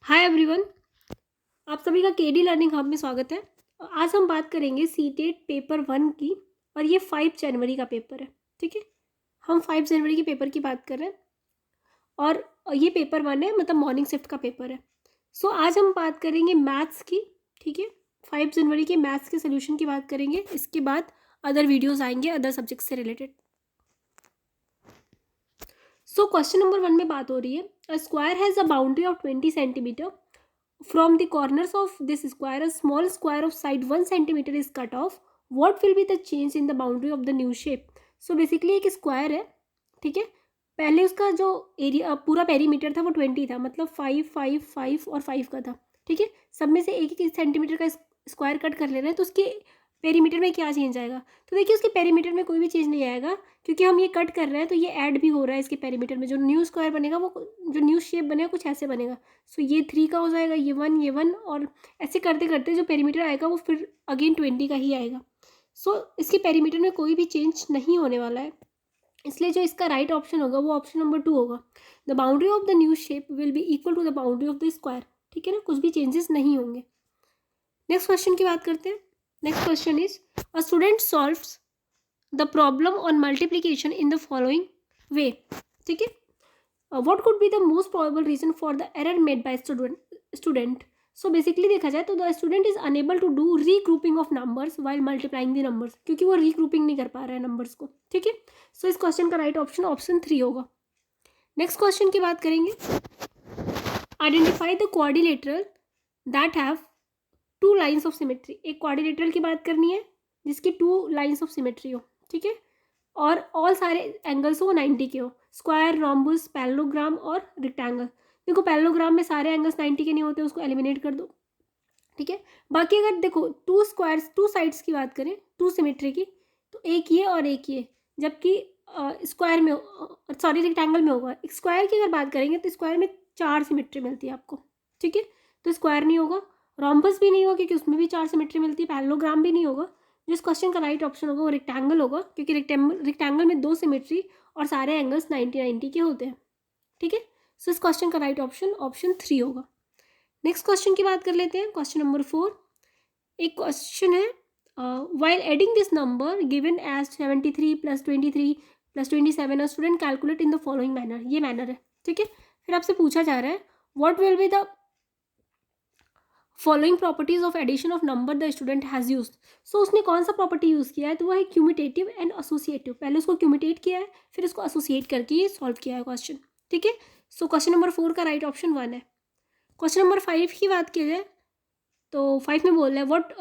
Hi everyone, आप सभी का केडी लर्निंग हब में स्वागत है। आज हम बात करेंगे सीटेट पेपर 1 की और ये 5 जनवरी का पेपर है। ठीक है, हम 5 जनवरी के पेपर की बात कर रहे हैं और ये पेपर 1 है, मतलब मॉर्निंग शिफ्ट का पेपर है। सो आज हम बात करेंगे मैथ्स की। ठीक है, 5 जनवरी के मैथ्स के सोल्यूशन की बात करेंगे। इसके बाद अदर वीडियोज़ आएंगे अदर सब्जेक्ट से रिलेटेड। सो क्वेश्चन नंबर 1 में बात हो रही है, a square has a boundary of 20 centimetre. From the corners of this square, a small square of side 1 centimeter is cut off. What will be the change in the boundary of the new shape? So basically एक square है, ठीक है। पहले उसका जो area पूरा perimeter था वो 20 था, मतलब 5 5 5 और 5 का था। ठीक है, सब में से एक एक सेंटीमीटर का स्क्वायर कट कर लेना है, तो उसके पेरीमीटर में क्या चेंज आएगा? तो देखिए उसके पेरीमीटर में कोई भी चेंज नहीं आएगा, क्योंकि हम ये कट कर रहे हैं तो ये ऐड भी हो रहा है इसके पेरीमीटर में। जो न्यू स्क्वायर बनेगा वो जो न्यू शेप बनेगा कुछ ऐसे बनेगा। सो ये 3 का हो जाएगा, ये 1 और ऐसे करते करते जो पेरीमीटर आएगा वो फिर अगेन 20 का ही आएगा। सो इसके पेरीमीटर में कोई भी चेंज नहीं होने वाला है, इसलिए जो इसका राइट ऑप्शन होगा वो ऑप्शन नंबर 2 होगा। The boundary of the new shape will be equal to the boundary of the square. ठीक है ना, कुछ भी चेंजेस नहीं होंगे। नेक्स्ट क्वेश्चन की बात करते हैं। Next question is, a student solves the problem on multiplication in the following वे। ठीक है, what could be the most probable reason for the error made by student? So basically देखा जाए तो the student is unable to do regrouping of numbers while multiplying the numbers, क्योंकि वो regrouping नहीं कर पा रहा है numbers को। ठीक है, so इस क्वेश्चन का राइट ऑप्शन ऑप्शन 3 होगा। नेक्स्ट क्वेश्चन की बात करेंगे, identify the quadrilateral that have 2 lines of symmetry. एक क्वाड्रिलेटरल की बात करनी है जिसकी 2 लाइन्स ऑफ सिमेट्री हो। ठीक है, और ऑल सारे एंगल्स हो 90 के हो। स्क्वायर, रोम्बस, पैरेललोग्राम और रेक्टेंगल। देखो पैरेललोग्राम में सारे एंगल्स 90 के नहीं होते, उसको एलिमिनेट कर दो। ठीक है, बाकी अगर देखो 2 स्क्वायर्स 2 साइड्स की बात करें 2 सिमेट्री की, तो एक ये और एक ये, जबकि स्क्वायर में सॉरी रेक्टेंगल में होगा। स्क्वायर की अगर बात करेंगे तो स्क्वायर में 4 सिमेट्री मिलती है आपको। ठीक है, तो स्क्वायर नहीं होगा, रोम्बस भी नहीं होगा क्योंकि उसमें भी 4 सिमेट्री मिलती है, पैरेललोग्राम भी नहीं होगा। जो इस क्वेश्चन का राइट ऑप्शन होगा वो रेक्टेंगल होगा, क्योंकि रेक्टेंगल में 2 सिमेट्री और सारे एंगल्स 90 के होते हैं। ठीक है, सो इस क्वेश्चन का राइट ऑप्शन ऑप्शन 3 होगा। नेक्स्ट क्वेश्चन की बात कर लेते हैं, क्वेश्चन नंबर 4। एक क्वेश्चन है, while adding this number given as 73 + 23 + 27 a student calculate in the following manner. ये मैनर है। ठीक है, फिर आपसे पूछा जा रहा है what will be the following properties of addition of number the student has use. So उसने कौन सा प्रॉपर्टी यूज़ किया है, तो वो है क्यूमिटेटिव एंड एसोसिएटिव। पहले उसको क्यूमिटेट किया है, फिर उसको एसोसिएट करके ये सॉल्व किया है क्वेश्चन। ठीक है, सो क्वेश्चन नंबर 4 का राइट ऑप्शन 1 है। क्वेश्चन नंबर 5 की बात की जाए तो 5 में बोल रहा है what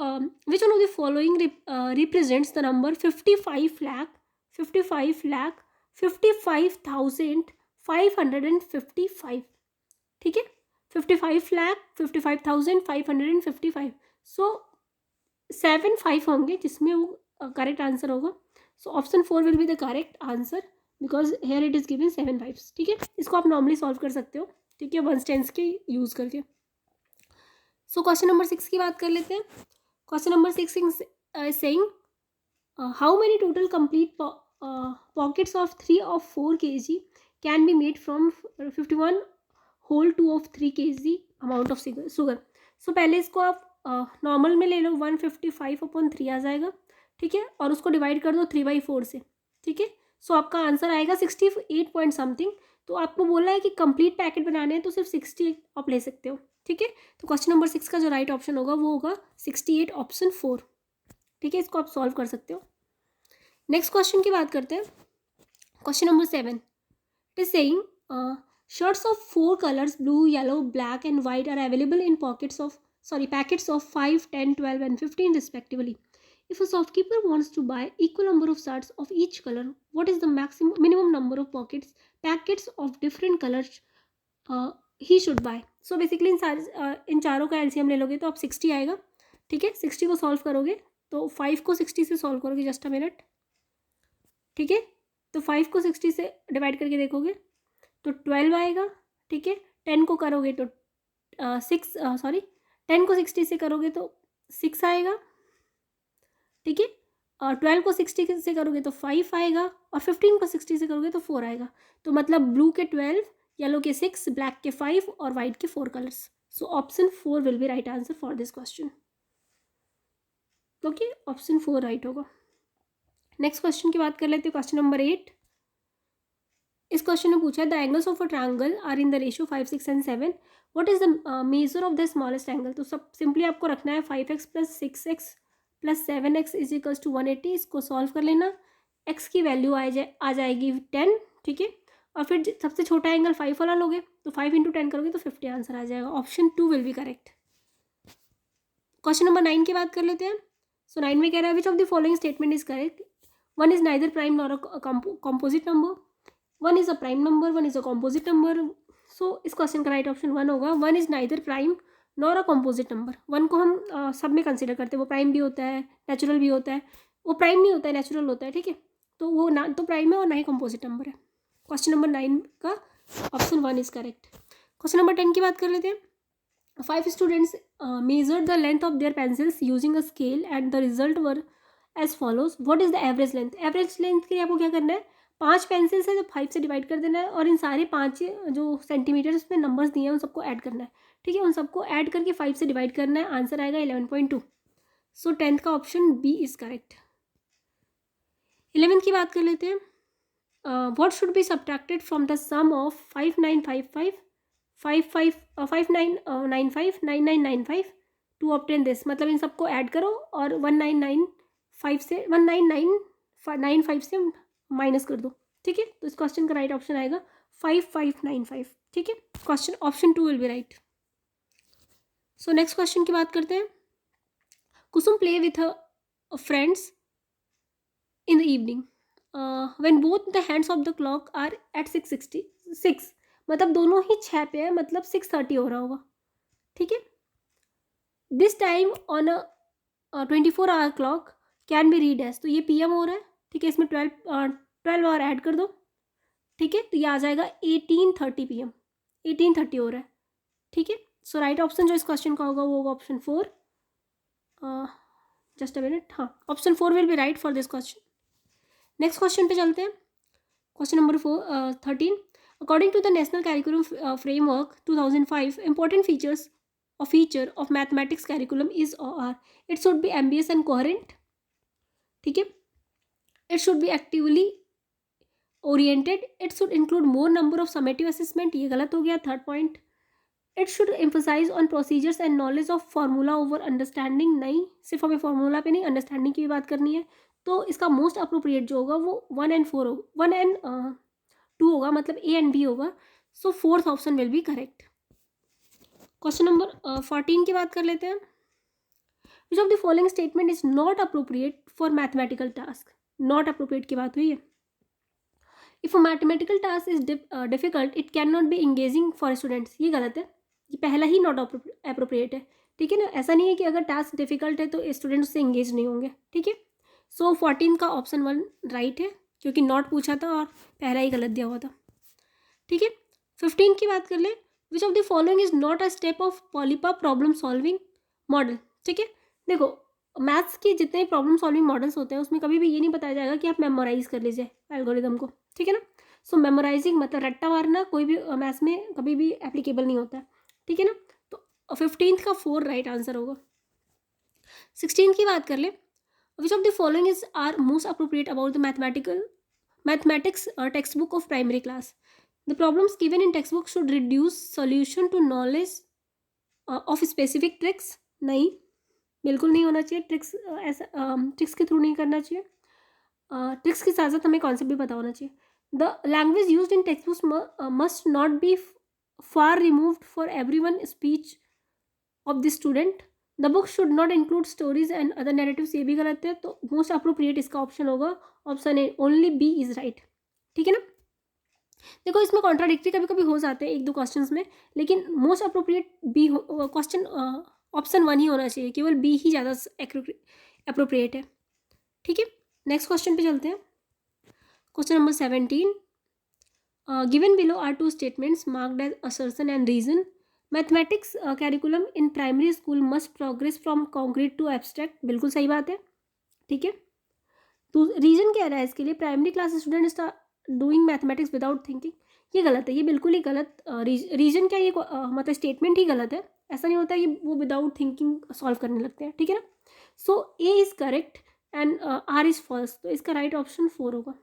which one of the following represents the number 55,55,55,555। ठीक है, 55,55,555। सो 7 5 होंगे जिसमें वो करेक्ट आंसर होगा। So option 4 will be the correct answer because here it is given 7 5। ठीक है, इसको आप नॉर्मली सॉल्व कर सकते हो। ठीक है, 1 टेंस के यूज करके। सो क्वेश्चन नंबर 6 की बात कर लेते हैं। Question number 6 saying how many total complete pockets of 3 of 4 kg can be made from 51 whole 2 of 3 kg amount of sugar. So पहले इसको आप नॉर्मल में ले लो, 155/3 आ जाएगा। ठीक है, और उसको डिवाइड कर दो 3/4 से। ठीक है, सो आपका आंसर आएगा 68 पॉइंट समथिंग। तो आपको बोला है कि कंप्लीट पैकेट बनाने हैं तो सिर्फ 68 आप ले सकते हो। ठीक है, तो क्वेश्चन नंबर 6 का जो राइट ऑप्शन होगा वो होगा 68 ऑप्शन 4। ठीक है, इसको आप सॉल्व कर सकते हो। नेक्स्ट क्वेश्चन की बात करते हैं। Question number 7 it is saying shirts of 4 colors blue, yellow, black and white are available in packets of 5, 10, 12 and 15 respectively. If a shopkeeper wants to buy equal number of shirts of each color, what is the minimum number of packets of different colors he should buy? So basically इन चारों का LCM ले लोगे तो आप 60 आएगा। ठीक है, 60 को सॉल्व करोगे तो 5 को 60 से सॉल्व करोगे, जस्ट अ मिनट। ठीक है, तो 5 को 60 से डिवाइड करके देखोगे तो 12 आएगा। ठीक है, 10 को करोगे तो 10 को 60 से करोगे तो 6 आएगा। ठीक है, और 12 को 60 से करोगे तो 5 आएगा, और 15 को 60 से करोगे तो 4 आएगा। तो मतलब ब्लू के 12, येलो के 6, ब्लैक के 5 और वाइट के 4 colours. So option 4 will be right answer for this question. Okay, option 4 right होगा. नेक्स्ट क्वेश्चन की बात कर लेते हैं. Question number 8. इस क्वेश्चन में पूछा है the angles of a triangle are in the ratio 5, 6 and 7. What is the measure of the smallest angle. तो सब सिंपली आपको रखना है 5x plus 6x plus 7x is equals to 180. इसको सॉल्व कर लेना. x की वैल्यू आ जाएगी 10. ठीक है, और फिर सबसे छोटा एंगल 5 वाला लोगे तो 5 इंटू 10 करोगे तो 50 आंसर आ जाएगा. Option 2 will B correct. Question number 9 की बात कर लेते हैं. सो 9 में कह रहा है which of the following statement is correct. One is neither prime nor a composite number. One is a prime number, one is a composite number. So इस क्वेश्चन का राइट ऑप्शन 1 होगा. One is neither prime nor a composite number. One को हम सब में consider करते हैं. वो प्राइम भी होता है, नेचुरल भी होता है. वो प्राइम नहीं होता है, नेचुरल होता है. ठीक है, तो वो ना तो प्राइम है और ना ही कॉम्पोजिट नंबर है. क्वेश्चन नंबर 9 का option 1 is correct. Question number 10 की बात कर लेते हैं. 5 students measured the length of their pencils using a scale and the result were as follows. What is the average length? Average length के लिए आपको क्या करना है, 5 पेंसिल्स है तो 5 से डिवाइड कर देना है और इन सारे 5 जो सेंटीमीटर उसमें नंबर्स दिए हैं उन सबको ऐड करना है. ठीक है, उन सबको ऐड करके 5 से डिवाइड करना है. आंसर आएगा 11.2. सो 10th का option B is correct. 11th की बात कर लेते हैं. What should be subtracted from the sum of 5955 5995 9995 to obtain this. मतलब इन सबको ऐड करो और 1995 से 1995 से माइनस कर दो. ठीक है, तो इस क्वेश्चन का राइट ऑप्शन आएगा 5595. ठीक है, question option 2 will be right. So next question की बात करते हैं. Kusum play with her friends in the evening when both the hands of the clock are at 6:66. मतलब दोनों ही 6 पे है, मतलब 6:30 हो रहा होगा. ठीक है, this time on a 24 hour clock can be read as. तो ये PM हो रहा है. ठीक है, इसमें 12 आवर ऐड कर दो. ठीक है, तो ये आ जाएगा 18:30 PM. 18:30 हो रहा है. ठीक है, सो राइट ऑप्शन जो इस क्वेश्चन का होगा वो होगा ऑप्शन 4. Just a minute. हाँ, option 4 will be right for this question. Next question पे चलते हैं. Question number 13. According to the National Curriculum Framework 2005, important feature of mathematics curriculum is or are. It should be ambitious and coherent. ठीक है, it should be actively oriented. It should include more number of summative assessment. ये गलत हो गया. Third point. It should emphasize on procedures and knowledge of formula over understanding. नहीं, सिर्फ हमें formula पे नहीं, अंडरस्टैंडिंग की भी बात करनी है. तो इसका मोस्ट अप्रोप्रिएट जो होगा वो 1 and 4 होगा. 1 and 2 होगा, मतलब A and B होगा. सो 4th option will be correct. Question number 14 की बात कर लेते हैं. Which of the following statement is not appropriate for mathematical task. Not appropriate की बात हुई है. If a mathematical task is difficult it can not be engaging for students. ये गलत है, ये पहला ही नॉट अप्रोप्रिएट है. ठीक है ना, ऐसा नहीं है कि अगर टास्क डिफिकल्ट है तो स्टूडेंट उससे इंगेज नहीं होंगे. ठीक है, सो 14 का ऑप्शन 1 राइट है क्योंकि नॉट पूछा था और पहला ही गलत दिया हुआ था. ठीक है, 15 की बात कर ले. Which of the following is not a step of Polya problem solving model. ठीक है, देखो मैथ्स के जितने प्रॉब्लम सॉल्विंग मॉडल्स होते हैं उसमें कभी भी ये नहीं बताया जाएगा कि आप मेमोराइज कर लीजिए एल्गोरिदम को. ठीक है ना, सो मेमोराइजिंग मतलब रट्टा मारना कोई भी मैथ्स में कभी भी एप्लीकेबल नहीं होता है. ठीक है ना, तो 15th का 4 राइट आंसर होगा. 16 की बात कर ले. Which of the following is are most appropriate about the mathematics text book of primary class. The problems given in textbook should reduce solution to knowledge of specific tricks. नहीं, बिल्कुल नहीं होना चाहिए. ट्रिक्स ऐसा ट्रिक्स के through नहीं करना चाहिए. ट्रिक्स के साथ साथ हमें कॉन्सेप्ट भी पता होना चाहिए. The language used in text books must not be far removed for everyone speech of the student. The book should not include stories and other narratives. ये भी गलत है, तो मोस्ट अप्रोप्रिएट इसका ऑप्शन होगा option A. Only B is right. ठीक है ना, देखो इसमें कॉन्ट्राडिक्टरी कभी कभी हो जाते हैं एक दो क्वेश्चंस में, लेकिन most appropriate B question option 1 ही होना चाहिए. केवल बी ही ज़्यादा अप्रोप्रिएट है. ठीक है, नेक्स्ट क्वेश्चन पे चलते हैं. Question number 17. Given below are 2 statements marked as assertion and reason. Mathematics curriculum in primary school must progress from concrete to abstract. बिल्कुल सही बात है. ठीक है, तो रीजन कह रहा है इसके लिए primary class student start doing mathematics without thinking. ये गलत है, ये बिल्कुल ही गलत. रीजन क्या, ये मतलब स्टेटमेंट ही गलत है. ऐसा नहीं होता कि वो विदाउट थिंकिंग सॉल्व करने लगते हैं, ठीक है ना। So A is correct and R is false, तो इसका राइट ऑप्शन 4 होगा।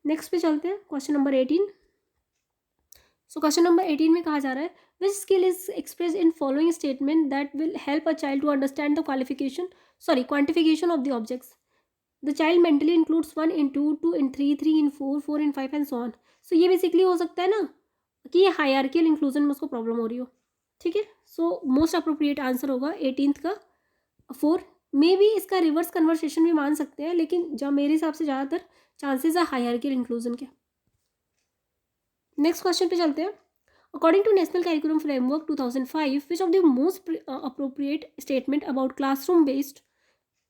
नेक्स्ट पे चलते हैं, question number 18। So question number 18 में कहा जा रहा है which skill is express in following statement that will help a child to understand the quantification of the objects. The child mentally includes 1 in 2, 2 in 3, 3 in 4, 4 in 5 and so on. सो ये basically हो सकता है ना कि ये hierarchical inclusion में उसको problem हो रही हो, ठीक है। सो मोस्ट अप्रोप्रिएट आंसर होगा 18th का 4। मे भी इसका रिवर्स कन्वर्सेशन भी मान सकते हैं, लेकिन जब मेरे हिसाब से ज़्यादातर चांसेस है हायरार्कियल इंक्लूजन के। नेक्स्ट क्वेश्चन पे चलते हैं। According to national curriculum framework 2005, which of the most appropriate statement about classroom based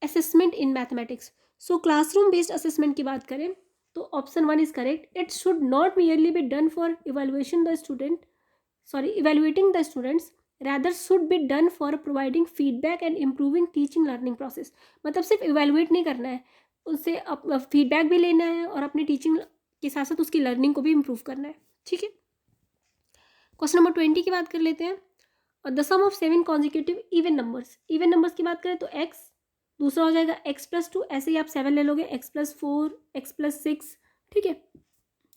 assessment in mathematics. So classroom based assessment की बात करें तो option 1 is correct. It should not merely be done for evaluating the students, rather should be done for providing feedback and improving teaching learning process। मतलब सिर्फ evaluate नहीं करना है, उससे फीडबैक भी लेना है और अपनी टीचिंग के साथ साथ उसकी लर्निंग को भी इम्प्रूव करना है, ठीक है। क्वेश्चन नंबर 20 की बात कर लेते हैं। और the sum of 7 consecutive even numbers की बात करें तो x, दूसरा हो जाएगा x+2, ऐसे ही आप 7 ले लोगे, x+4, x+6, ठीक है,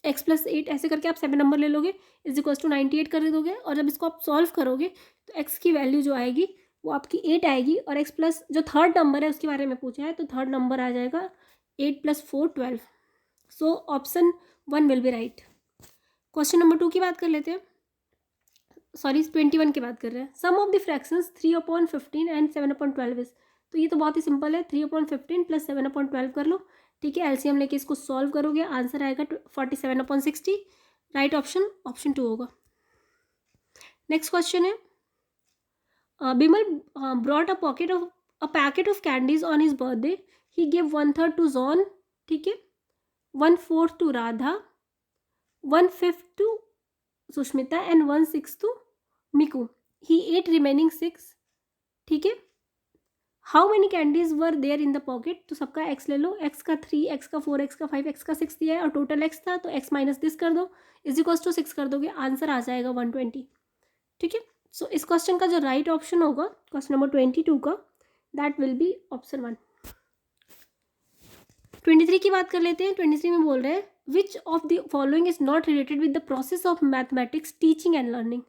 x+8, ऐसे करके आप 7 नंबर ले लोगे, इज इक्वल टू 98 कर दोगे। और जब इसको आप सॉल्व करोगे तो x की वैल्यू जो आएगी वो आपकी 8 आएगी, और x प्लस जो थर्ड नंबर है उसके बारे में पूछा है तो थर्ड नंबर आ जाएगा 8 + 4 12। So option 1 will be right. Question number 2 की बात कर लेते हैं, 21 की बात कर रहे हैं। Sum of the fractions 3/15 and 7/12 is, तो ये तो बहुत ही सिंपल है, 3/15 + 7/12 कर लो, ठीक है। एलसीएम लेके इसको सॉल्व करोगे, आंसर आएगा 47/60। राइट ऑप्शन 2 होगा। नेक्स्ट क्वेश्चन है, Bimal brought a packet of candies on his birthday, he give 1/3 to John, ठीक है, 1/4 to Radha, 1/5 to Sushmita and 1/6 to Miku. He ate remaining 6, ठीक है। How many candies were there in the pocket, तो सबका x ले लो, x का 3, x का 4, x का 5, x का 6 दिया है और टोटल x था, तो x माइनस दिस कर दो, इज इक्वल्स टू 6 कर दोगे, आंसर आ जाएगा 120, ठीक है। सो इस क्वेश्चन का जो राइट ऑप्शन होगा क्वेश्चन नंबर 22 का, दैट विल बी ऑप्शन 1। 23 की बात कर लेते हैं। 23 में बोल रहे हैं which of the following is not related with the process of mathematics teaching and learning.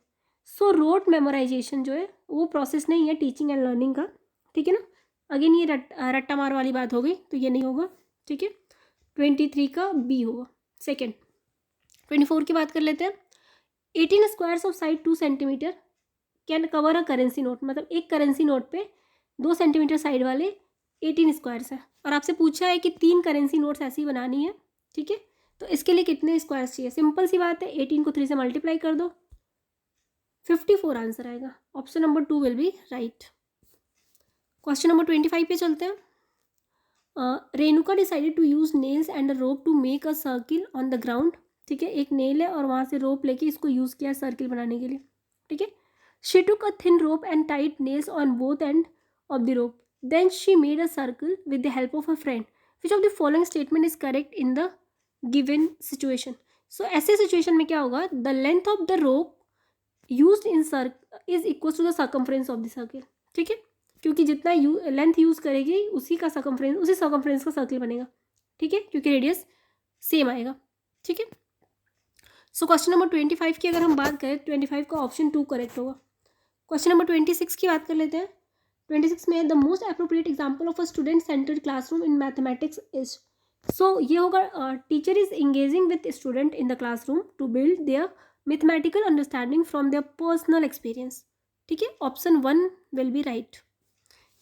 So rote memorisation जो है वो प्रोसेस नहीं है टीचिंग एंड लर्निंग का, ठीक है ना। अगेन ये रट्टा मार वाली बात हो गई, तो ये नहीं होगा, ठीक है। 23 का बी होगा सेकेंड। 24 की बात कर लेते हैं। 18 squares of side 2 centimetre can cover a currency note, मतलब एक करेंसी नोट पे 2 सेंटीमीटर साइड वाले 18 स्क्वायर्स है, और आपसे पूछा है कि 3 करेंसी नोट्स ऐसी बनानी है, ठीक है। तो इसके लिए कितने स्क्वायर्स चाहिए, सिंपल सी बात है, 18 को 3 से मल्टीप्लाई कर दो, 54 आंसर आएगा। Option number 2 will be right. Question number 25 पे चलते हैं। Renuka decided to use nails and a rope to make a circle on the ground, ठीक है, एक नेल है और वहाँ से रोप लेके इसको यूज़ किया सर्किल बनाने के लिए, ठीक है। She took a thin rope and tight nails on both end of the rope, then she made a circle with the help of a friend. Which of the following statement is correct in the given situation. So ऐसे situation में क्या होगा, the length of the rope use in is equal to the circumference of the circle, ठीक है, क्योंकि जितना length use करेगी उसी सर्कमफ्रेंस का सर्किल बनेगा, ठीक है, क्योंकि रेडियस सेम आएगा, ठीक है। सो क्वेश्चन नंबर 25 की अगर हम बात करें, 25 का ऑप्शन 2 करेक्ट होगा। क्वेश्चन नंबर 26 की बात कर लेते हैं। 26 में the most appropriate example of a student centered classroom in mathematics is. So ये होगा teacher is engaging with student in the classroom to build their mathematical understanding from their personal experience, ठीक है। Option 1 will be right.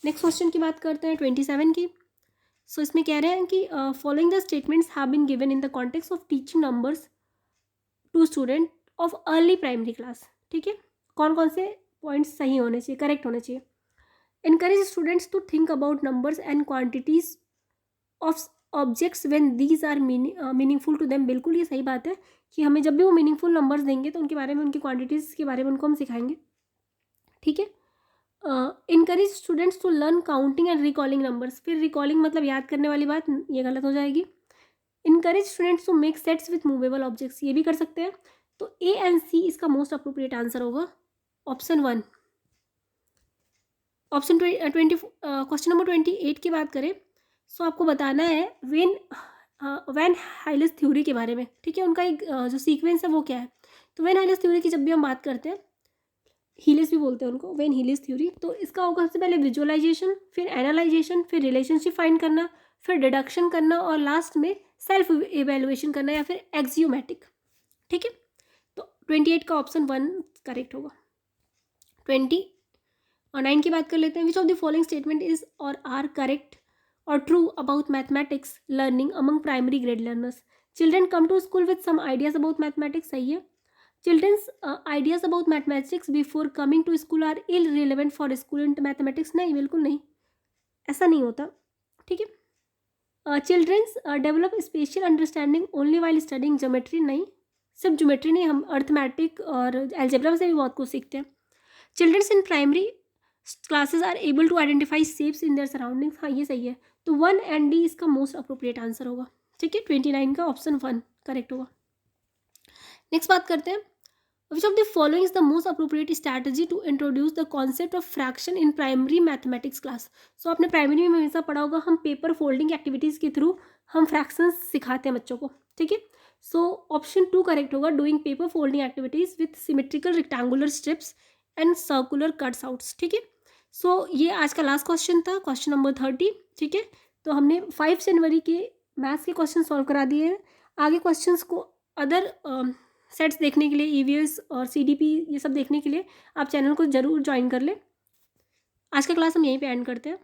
Next question की बात करते हैं 27 की। सो इसमें कह रहे हैं कि following the statements have been given in the context of teaching numbers to student of early primary class, ठीक है। कौन कौन से पॉइंट्स सही होने चाहिए, करेक्ट होने चाहिए। encourage students to think about numbers and quantities of objects when these are meaningful to them। बिल्कुल ये सही बात है कि हमें जब भी वो मीनिंगफुल नंबर्स देंगे तो उनके बारे में, उनकी क्वांटिटीज़ के बारे में उनको हम सिखाएंगे, ठीक है। Encourage students to learn counting and recalling numbers, फिर रिकॉलिंग मतलब याद करने वाली बात, ये गलत हो जाएगी। Encourage students to make sets with movable objects, ये भी कर सकते हैं। तो ए एंड सी इसका मोस्ट अप्रोप्रिएट आंसर होगा ऑप्शन 1। ऑप्शन 20 क्वेश्चन नंबर 28 की बात करें, सो आपको बताना है वैन हाइलेस थ्योरी के बारे में, ठीक है। उनका एक जो सीक्वेंस है वो क्या है। तो वैन हाइलेस थ्योरी की जब भी हम बात करते हैं, हीलिस भी बोलते हैं उनको, वैन हीलिस थ्योरी, तो इसका होगा सबसे पहले विजुअलाइजेशन, फिर एनालाइजेशन, फिर रिलेशनशिप फाइंड करना, फिर डिडक्शन करना, और लास्ट में सेल्फ इवेल्युएशन करना या फिर एक्सियोमेटिक, ठीक है। तो 28 का ऑप्शन 1 करेक्ट होगा। 29 की बात कर लेते हैं। Which of the following statement is or are correct or true about mathematics learning among primary grade learners. Children come to school with some ideas about mathematics, सही है। Childrens ideas about mathematics before coming to school are irrelevant for school mathematics, नहीं, बिल्कुल नहीं, ऐसा नहीं होता, ठीक है। Childrens develop spatial understanding only while studying geometry, नहीं, सिर्फ ज्योमेट्री नहीं, हम अर्थमेटिक और एल्जेब्रा से भी बहुत कुछ सीखते हैं। Childrens in primary classes are able to identify shapes in their surroundings, हाँ ये सही है। तो 1 एंड डी इसका मोस्ट अप्रोप्रिएट आंसर होगा, ठीक है। 29 का ऑप्शन 1 करेक्ट होगा। नेक्स्ट बात करते हैं। Which of the following is the most appropriate strategy to introduce the concept of fraction in primary mathematics class. So आपने प्राइमरी में हमेशा पढ़ा होगा, हम पेपर फोल्डिंग एक्टिविटीज़ के थ्रू हम फ्रैक्शंस सिखाते हैं बच्चों को, ठीक है। सो ऑप्शन 2 करेक्ट होगा, doing paper folding activities with symmetrical rectangular strips and circular cuts outs, ठीक है। सो ये आज का लास्ट क्वेश्चन था, क्वेश्चन नंबर 30, ठीक है। तो हमने 5 जनवरी के मैथ्स के क्वेश्चन सॉल्व करा दिए हैं। आगे क्वेश्चंस को अदर सेट्स देखने के लिए, ईवीएस और सीडीपी ये सब देखने के लिए आप चैनल को ज़रूर ज्वाइन कर लें। आज का क्लास हम यहीं पे एंड करते हैं।